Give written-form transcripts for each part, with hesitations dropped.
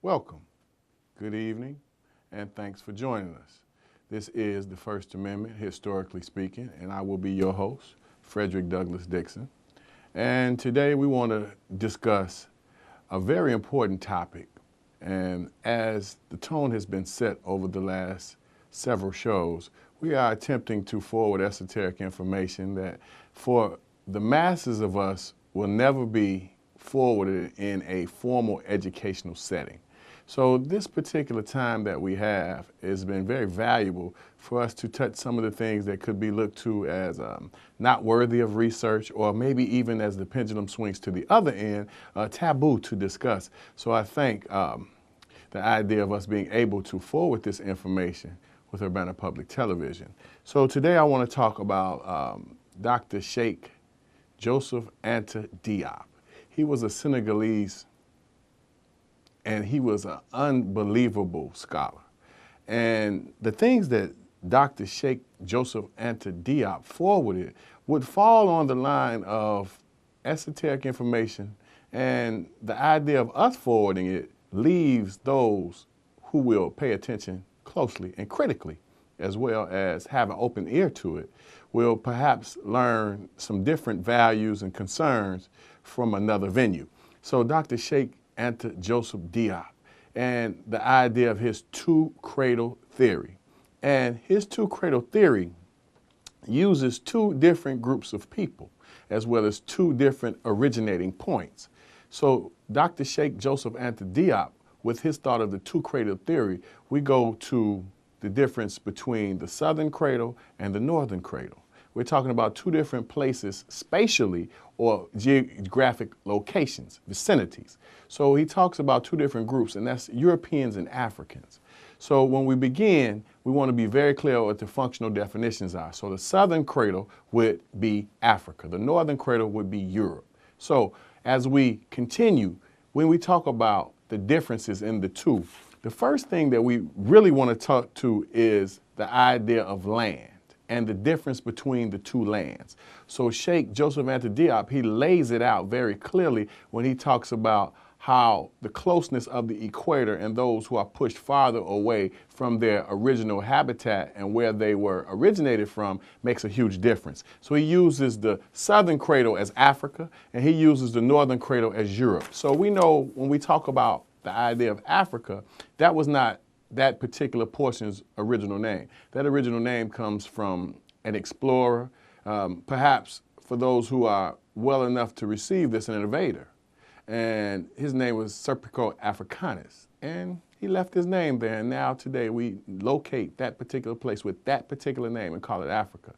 Welcome, good evening, and thanks for joining us. This is the First Amendment, historically speaking, and I will be your host, Frederick Douglass Dixon. And today we want to discuss a very important topic. And as the tone has been set over the last several shows, we are attempting to forward esoteric information that for the masses of us will never be forwarded in a formal educational setting. So this particular time that we have has been very valuable for us to touch some of the things that could be looked to as not worthy of research, or maybe even, as the pendulum swings to the other end, taboo to discuss. So I think the idea of us being able to forward this information with Urbana Public Television. So today I want to talk about Dr. Sheikh Joseph Anta Diop. He was a Senegalese, and he was an unbelievable scholar. And the things that Dr. Sheikh Joseph Anta Diop forwarded would fall on the line of esoteric information, and the idea of us forwarding it leaves those who will pay attention closely and critically, as well as have an open ear to it, will perhaps learn some different values and concerns from another venue. So Dr. Sheikh Anta Joseph Diop, and the idea of his two-cradle theory. And his two-cradle theory uses two different groups of people, as well as two different originating points. So Dr. Sheikh Joseph Anta Diop, with his thought of the two-cradle theory, we go to the difference between the southern cradle and the northern cradle. We're talking about two different places spatially, or geographic locations, vicinities. So he talks about two different groups, and that's Europeans and Africans. So when we begin, we want to be very clear what the functional definitions are. So the southern cradle would be Africa. The northern cradle would be Europe. So as we continue, when we talk about the differences in the two, the first thing that we really want to talk to is the idea of land and the difference between the two lands. So Sheikh Joseph Anta Diop, he lays it out very clearly when he talks about how the closeness of the equator and those who are pushed farther away from their original habitat and where they were originated from makes a huge difference. So he uses the southern cradle as Africa, and he uses the northern cradle as Europe. So we know when we talk about the idea of Africa, that was not that particular portion's original name. That original name comes from an explorer, perhaps for those who are well enough to receive this, an invader. And his name was Serpico Africanus. And he left his name there, and now today we locate that particular place with that particular name and call it Africa.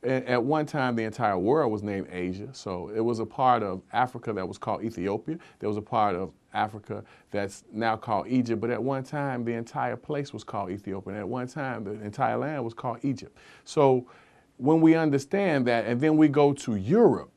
And at one time, the entire world was named Asia, so it was a part of Africa that was called Ethiopia. There was a part of Africa that's now called Egypt, but at one time, the entire place was called Ethiopia, and at one time, the entire land was called Egypt. So when we understand that, and then we go to Europe,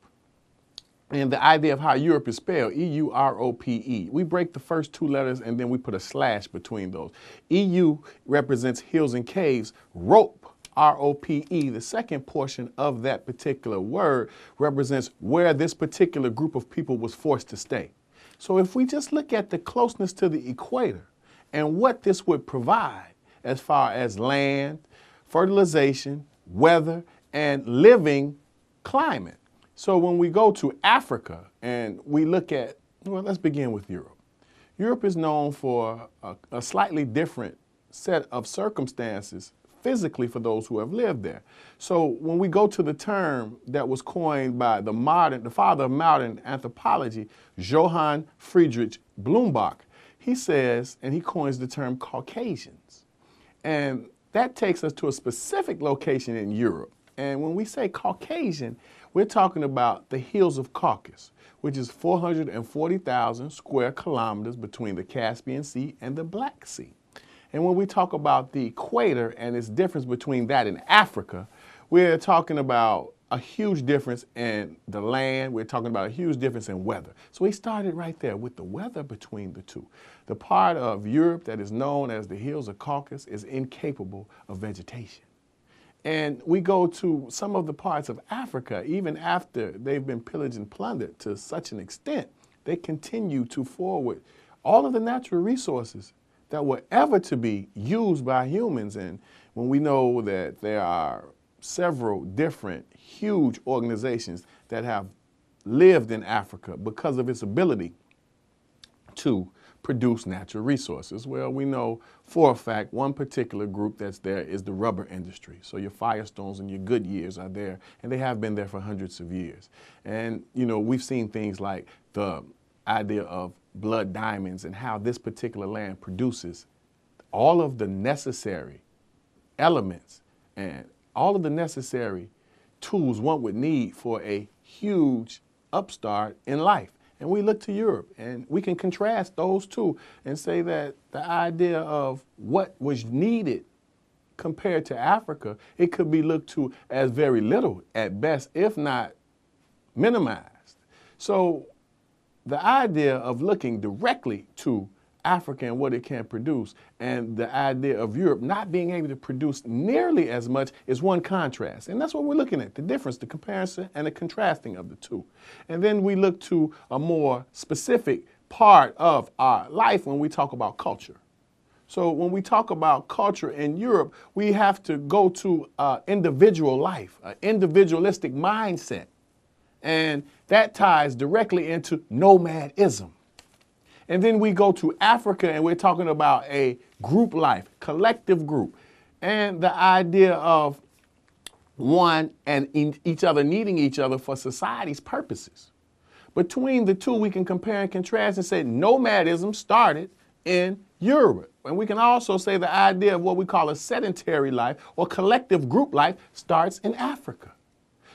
and the idea of how Europe is spelled, E-U-R-O-P-E. We break the first two letters, and then we put a slash between those. EU represents hills and caves. Rope, R-O-P-E, the second portion of that particular word, represents where this particular group of people was forced to stay. So if we just look at the closeness to the equator and what this would provide as far as land, fertilization, weather, and living climate. So when we go to Africa and we look at, well, let's begin with Europe. Europe is known for a slightly different set of circumstances physically for those who have lived there. So when we go to the term that was coined by the father of modern anthropology, Johann Friedrich Blumenbach, he says, and he coins the term Caucasians. And that takes us to a specific location in Europe. And when we say Caucasian, we're talking about the hills of Caucasus, which is 440,000 square kilometers between the Caspian Sea and the Black Sea. And when we talk about the equator and its difference between that and Africa, we're talking about a huge difference in the land. We're talking about a huge difference in weather. So we started right there with the weather between the two. The part of Europe that is known as the hills of Caucasus is incapable of vegetation. And we go to some of the parts of Africa, even after they've been pillaged and plundered to such an extent, they continue to forward all of the natural resources that were ever to be used by humans. And when we know that there are several different huge organizations that have lived in Africa because of its ability to produce natural resources. Well, we know for a fact one particular group that's there is the rubber industry. So your Firestones and your Goodyears are there, and they have been there for hundreds of years. And, you know, we've seen things like the idea of blood diamonds and how this particular land produces all of the necessary elements and all of the necessary tools one would need for a huge upstart in life. And we look to Europe, and we can contrast those two and say that the idea of what was needed compared to Africa, it could be looked to as very little at best, if not minimized. So the idea of looking directly to Africa and what it can produce, and the idea of Europe not being able to produce nearly as much is one contrast. And that's what we're looking at, the difference, the comparison and the contrasting of the two. And then we look to a more specific part of our life when we talk about culture. So when we talk about culture in Europe, we have to go to individual life, an individualistic mindset. And that ties directly into nomadism. And then we go to Africa, and we're talking about a group life, collective group, and the idea of one and each other needing each other for society's purposes. Between the two, we can compare and contrast and say nomadism started in Europe. And we can also say the idea of what we call a sedentary life or collective group life starts in Africa.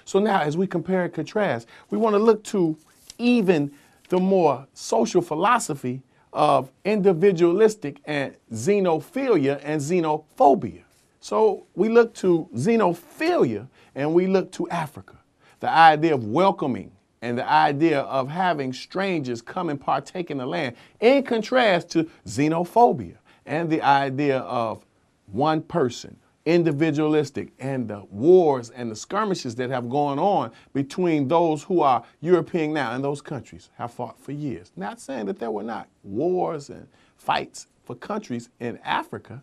So now, as we compare and contrast, we want to look to even the more social philosophy of individualistic and xenophilia and xenophobia. So we look to xenophilia and we look to Africa, the idea of welcoming and the idea of having strangers come and partake in the land, in contrast to xenophobia and the idea of one person, individualistic, and the wars and the skirmishes that have gone on between those who are European now and those countries have fought for years. Not saying that there were not wars and fights for countries in Africa,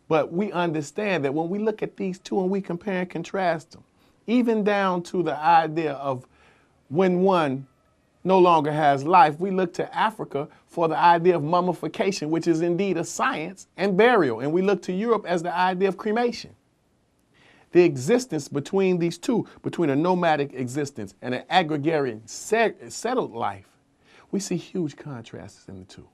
but we understand that when we look at these two and we compare and contrast them, even down to the idea of when one no longer has life, we look to Africa for the idea of mummification, which is indeed a science, and burial. And we look to Europe as the idea of cremation. The existence between these two, between a nomadic existence and an agrarian settled life, we see huge contrasts in the two.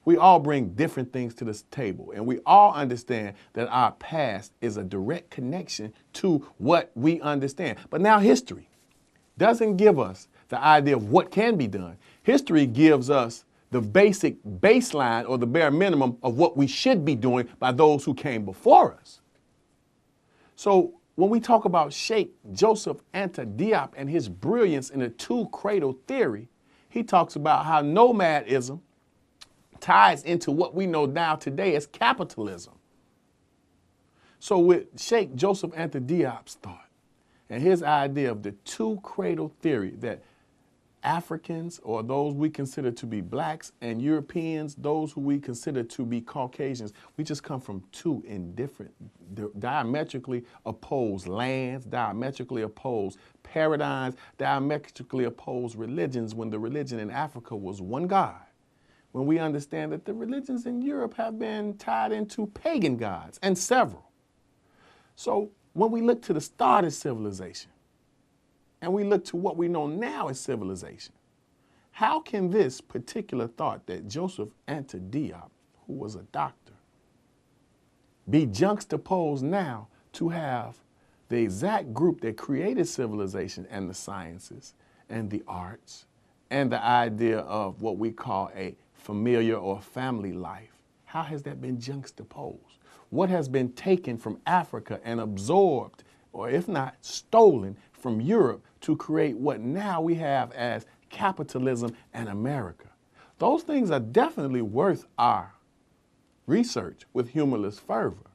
We all bring different things to this table, and we all understand that our past is a direct connection to what we understand. But now history doesn't give us the idea of what can be done. History gives us the basic baseline or the bare minimum of what we should be doing by those who came before us. So when we talk about Sheikh Joseph Anta Diop and his brilliance in the two-cradle theory, he talks about how nomadism ties into what we know now today as capitalism. So with Sheikh Joseph Anta Diop's thought and his idea of the two-cradle theory, that Africans, or those we consider to be blacks, and Europeans, those who we consider to be Caucasians, we just come from two indifferent, diametrically opposed lands, diametrically opposed paradigms, diametrically opposed religions, when the religion in Africa was one God. When we understand that the religions in Europe have been tied into pagan gods, and several. So when we look to the start of civilization, and we look to what we know now as civilization, how can this particular thought that Joseph Anta Diop, who was a doctor, be juxtaposed now to have the exact group that created civilization and the sciences and the arts and the idea of what we call a familiar or family life? How has that been juxtaposed? What has been taken from Africa and absorbed, or if not stolen, from Europe to create what now we have as capitalism and America? Those things are definitely worth our research with humorless fervor.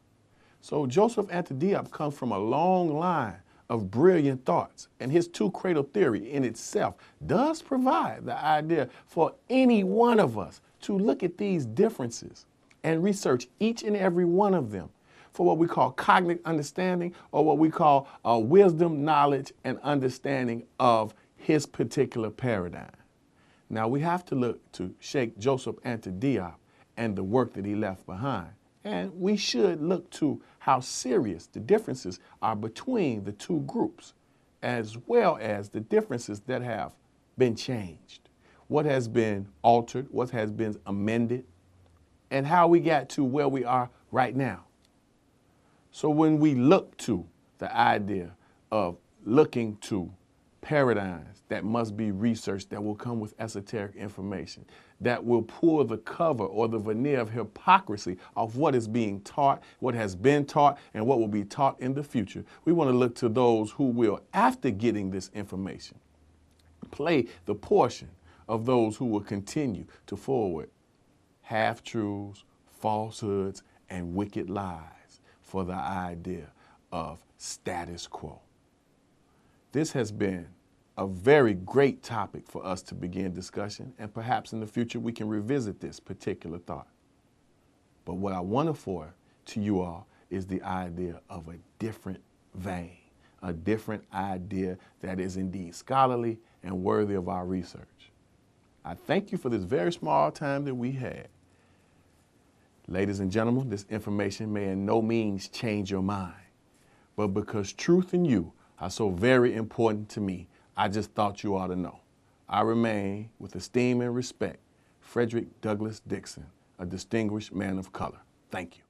So Joseph Anta Diop comes from a long line of brilliant thoughts, and his two-cradle theory in itself does provide the idea for any one of us to look at these differences and research each and every one of them for what we call cognitive understanding, or what we call wisdom, knowledge, and understanding of his particular paradigm. Now we have to look to Sheikh Joseph Anta Diop and the work that he left behind. And we should look to how serious the differences are between the two groups, as well as the differences that have been changed, what has been altered, what has been amended, and how we got to where we are right now. So when we look to the idea of looking to paradigms that must be researched, that will come with esoteric information, that will pull the cover or the veneer of hypocrisy of what is being taught, what has been taught, and what will be taught in the future, we want to look to those who will, after getting this information, play the portion of those who will continue to forward half-truths, falsehoods, and wicked lies for the idea of status quo. This has been a very great topic for us to begin discussion, and perhaps in the future we can revisit this particular thought. But what I want to forward to you all is the idea of a different vein, a different idea that is indeed scholarly and worthy of our research. I thank you for this very small time that we had. Ladies and gentlemen, this information may in no means change your mind, but because truth and you are so very important to me, I just thought you ought to know. I remain, with esteem and respect, Frederick Douglass Dixon, a distinguished man of color. Thank you.